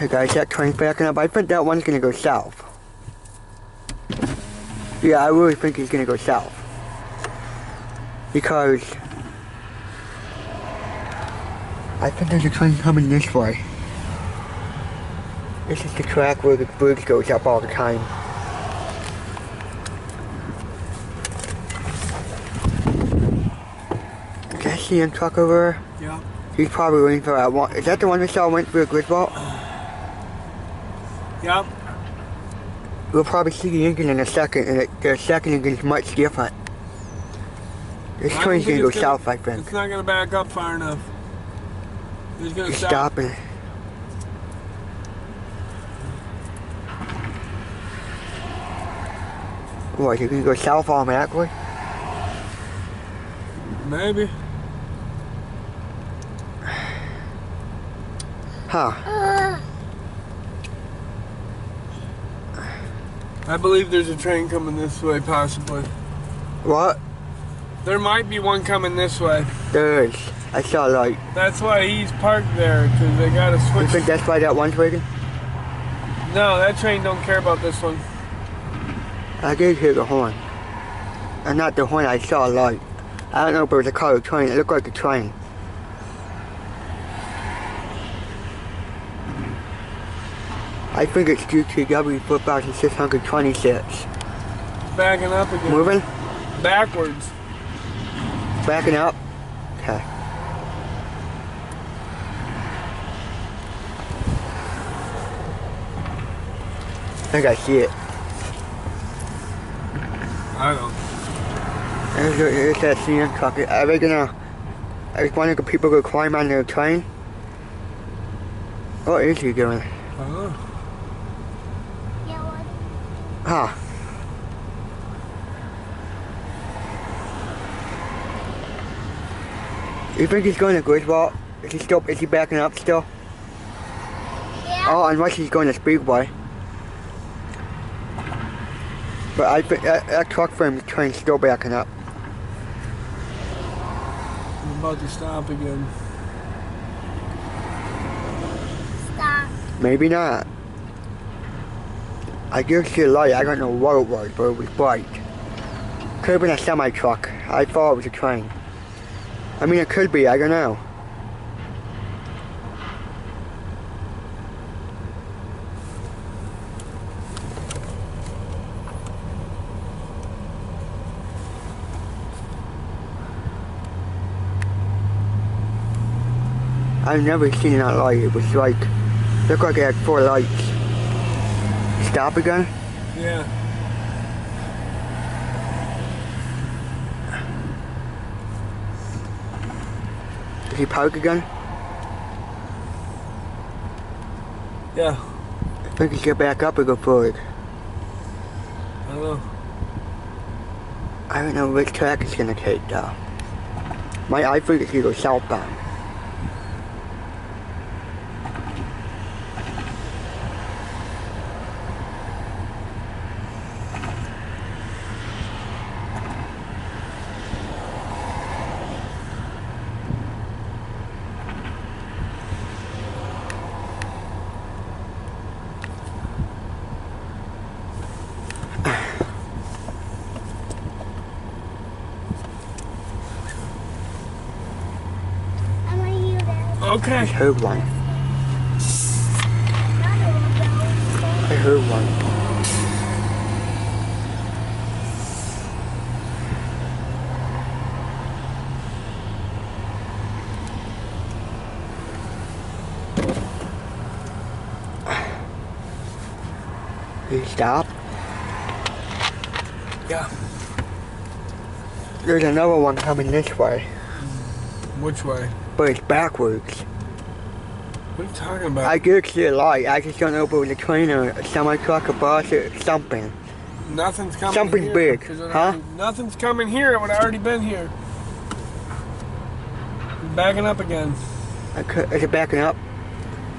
Hey guys, that train's backing up. I think that one's gonna go south. Yeah, I really think he's gonna go south. Because I think there's a train coming this way. This is the track where the bridge goes up all the time. Is that CM truck over there? Yeah. He's probably waiting for that one. Is that the one we saw went through a griswold? Yeah. We'll probably see the engine in a second, and the second engine's much different. This train's gonna go south, I think. It's not gonna back up far enough. It's gonna He's stop. stopping. What, you gonna go south automatically? Maybe. Huh. I believe there's a train coming this way, possibly. What? There might be one coming this way. There is. I saw a light. That's why he's parked there, because they gotta switch. You think that's why that one's waiting? No, that train don't care about this one. I did hear the horn. And not the horn, I saw a light. I don't know if it was a car or a train. It looked like a train. I think it's GTW 4626. Backing up again. Moving? Backwards. Backing up? Okay. I think I see it. I don't. There's that CM truck. Are they gonna... I was wondering if people could climb on their train? What is he doing? I don't know. Huh. You think he's going to griswold? Is he backing up still? Yeah. Oh, unless he's going to Speedway. But I think that truck frame train's still backing up. I'm about to stop again. Stop. Maybe not. I did see a light. I don't know what it was, but it was bright. Could have been a semi-truck. I thought it was a train. I mean, it could be. I don't know. I've never seen that light. It was like, looked like it had 4 lights. Stop again? Yeah. Did he park again? Yeah. I think he should back up and go forward. I don't know. I don't know which track it's gonna take though. I think it's gonna go southbound. Okay. I heard one. I heard one. Did he stop? Yeah. There's another one coming this way, Which way? but it's backwards. What are you talking about? I did see a light. I just don't know if it was a train or a semi-truck, a bus, or something. Nothing's coming Something here. big, 'Cause it huh? already- Nothing's coming here. It would have already been here. Backing up again. Is it backing up?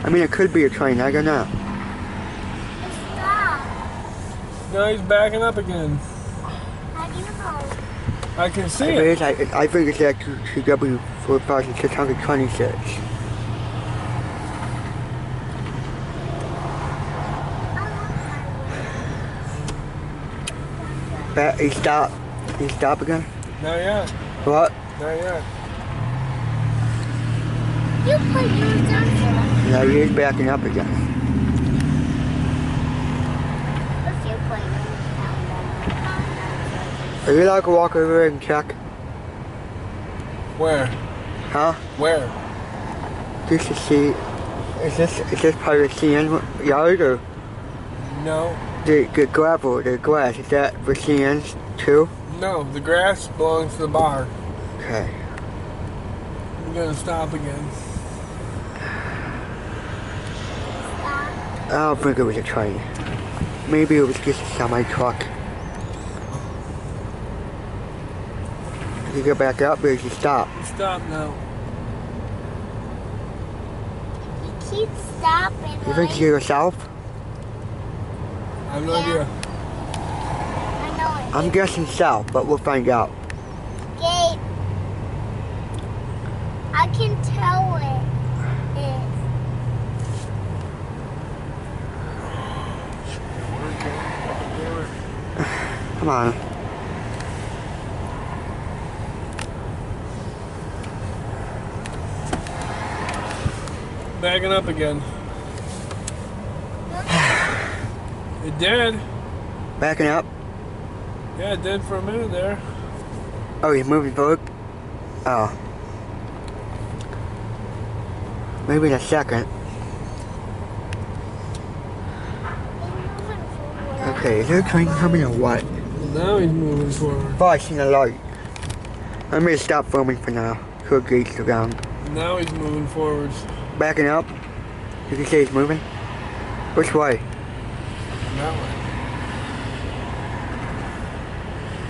I mean, it could be a train. I don't know. Stop. No, he's backing up again. How do you know? I can see It it. is. I think it's that GTW 4626. He stopped. He stopped again? Not yet. What? Not yet. You put yours on first. Yeah, he is backing up again. If you put yours down, Are you allowed to walk over and check? Where? Huh? Where? Just to see. Is this part of the CN yard or No. the gravel, the grass? Is that for CNs too? No, the grass belongs to the bar. Okay. I'm gonna stop again. I don't think it was a train. Maybe it was just a semi-truck. Did you go back up or did you stop? Stop now. you keep stopping. You think right? you're south? I have no Yeah. idea. I know it. I'm guessing south, but we'll find out. Gabe, I can tell it is. Come on. Backing up again. It did. Backing up. Yeah, it did for a minute there. Oh, he's moving forward? Oh. Maybe in a second. Okay, is there a train coming or what? Now he's moving forward. Oh, I seen a light. I'm gonna stop filming for now. So gauge the ground. Now he's moving forwards. Backing up. You can say he's moving. Which way? That way.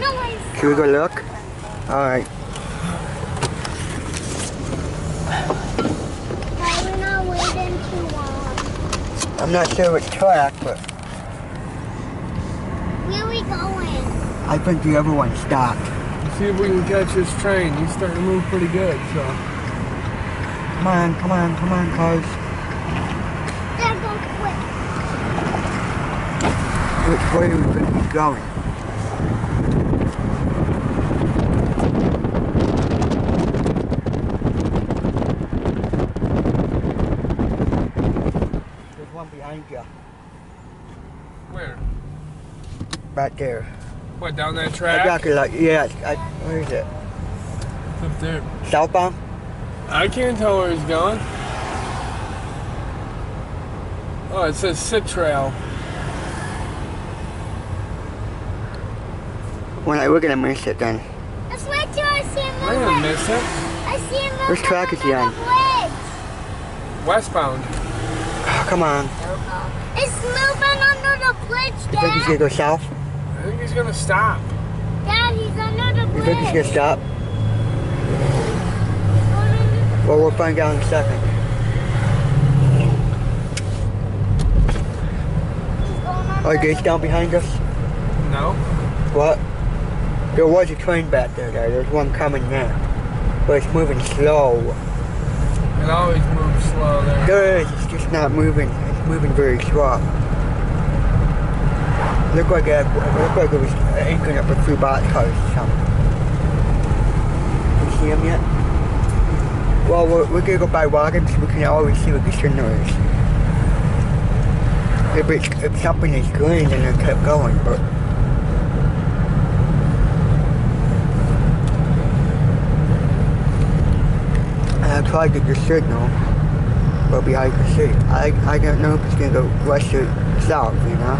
No, it's Should we go look? Alright. we're not waiting too long. I'm not sure which track, but Where are we going? I think the other one stopped. Let's see if we can catch this train. He's starting to move pretty good, so. Come on, come on, come on, cars. Dad, go quick. Which way are we going to be going? There's one behind you. Where? Right there. What, down that track? Exactly like, yeah, where is it? It's up there. Southbound? I can't tell where he's going. Oh, it says sit trail. We're gonna miss it then. I swear to I see him We're gonna moving. miss it. I see him moving. Which track is he on? the bridge. Westbound. Oh, come on. It's moving under the bridge, You think he's gonna Dad. go south? I think he's gonna stop. Dad, he's under the You bridge. think he's gonna stop? Well, we'll find out in a second. Are gates down behind us? No. What? There was a train back there, though. There's one coming now. But it's moving slow. It always moves slow there. There is, it's just not moving. It's moving very slow. Looked like it was anchoring up a few boxcars or something. You see them yet? Well, we're gonna go by wagons so we can always see what the signal is. If something is green, then it kept going, but I tried to get the signal, but behind the seat. I don't know if it's gonna go west or south, you know?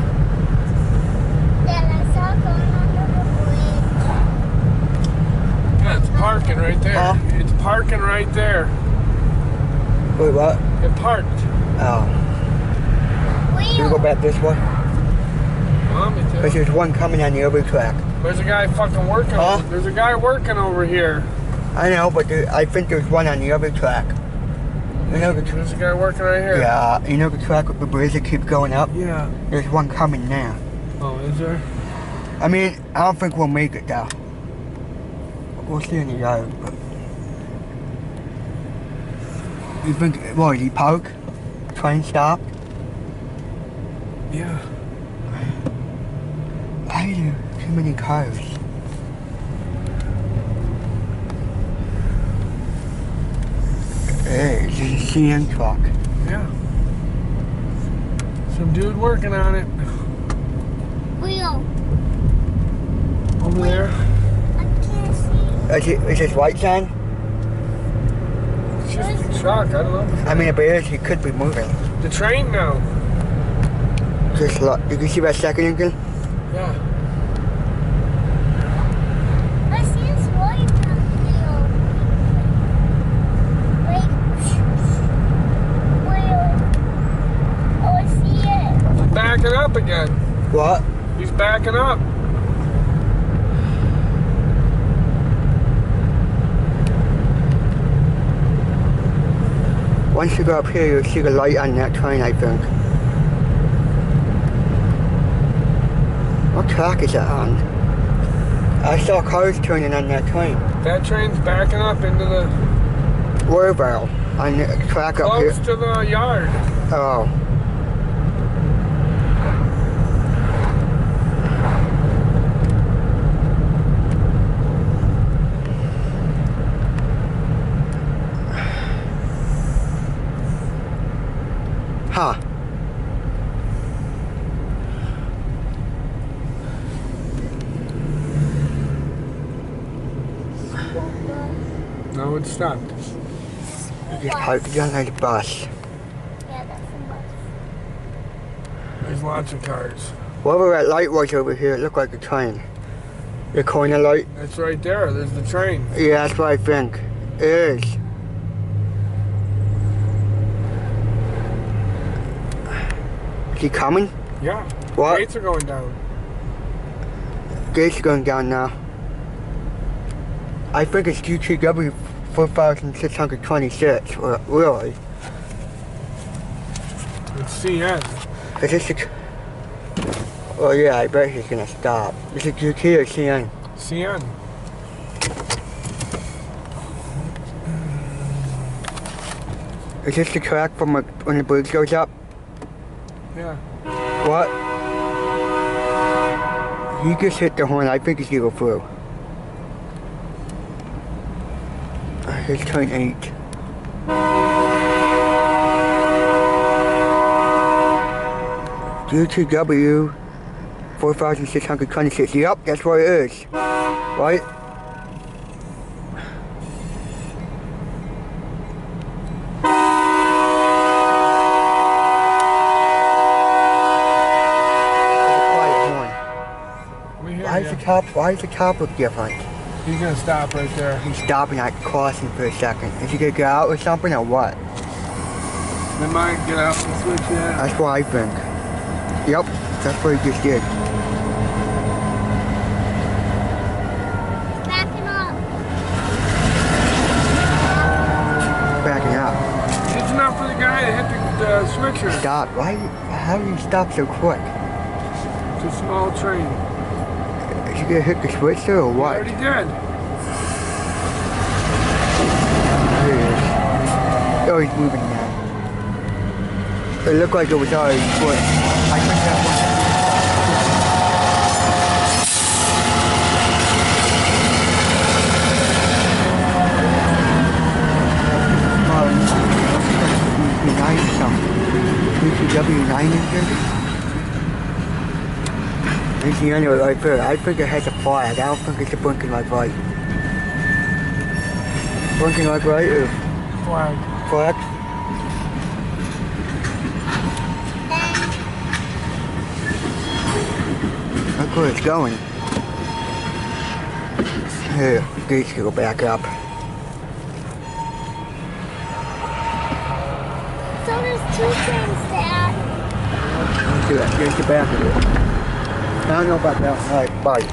Dad, I saw it going under the bridge. Yeah, it's parking right there. Huh? It's parking right there. Wait, what? It parked. Oh. Should we go back this way? Want me Because to? there's one coming on the other track. There's a guy fucking working. Huh? There's a guy working over here. I know, but I think there's one on the other track. You know the There's a guy working right here. Yeah, you know the track with the bridge that keeps going up? Yeah. There's one coming now. Oh, is there? I mean, I don't think we'll make it though. We'll see in the yard, but you think, what, did he park? Train stop? Yeah. I do. Too many cars. Hey, this is a CN truck. Yeah. Some dude working on it. Wheel. Over there. I can't see. Is this white on? It's just a truck, I don't know. I mean, if it is, he could be moving. The train now. Just look. You can see that second engine? Yeah. I see this white wheel. Wait. Oh, I see it. He's backing up again. What? He's backing up. Once you go up here, you'll see the light on that train, I think. What track is that on? I saw cars turning on that train. That train's backing up into the... Whereabouts? On the track up here? close to the yard. Oh. Huh. No, it stopped. You're like a bus. Yeah, that's a bus. There's lots of cars. Whatever that light was over here, it looked like a train. The corner light? It's right there. There's the train. Yeah, that's what I think. It is. Is he coming? Yeah. What? Gates are going down. Gates are going down now. I think it's GTW 4626, really. It's CN. Is this the... Oh yeah, I bet he's gonna stop. Is it GT or CN? CN. Is this the track from when the bridge goes up? Yeah. What? He just hit the horn. I think he's gonna go through. Here's train 8. GTW 4626. Yep, that's what it is. Right? Why is the top look different? He's gonna stop right there. He's stopping at crossing for a second. Is he gonna get out or something or what? They might get out and switch it out. That's what I think. Yep, that's what he just did. Backing up. Backing up. It's enough for the guy to hit the switcher. Stop. Why? How did he stop so quick? It's a small train. Is he gonna hit the switcher or He what? already did. There he is. Oh, he's moving now. It looked like it was already switched. I think that was... GTW 9 engine? There's the end of it right there. I think it has a flag. I don't think it's a blinking light right. Blinking light right or Flag. flag? Look where it's going. Here, gates can go back up. So there's 2 trains, Dad. Let's do that. Here's the back of it. I don't know about that. Alright, bye.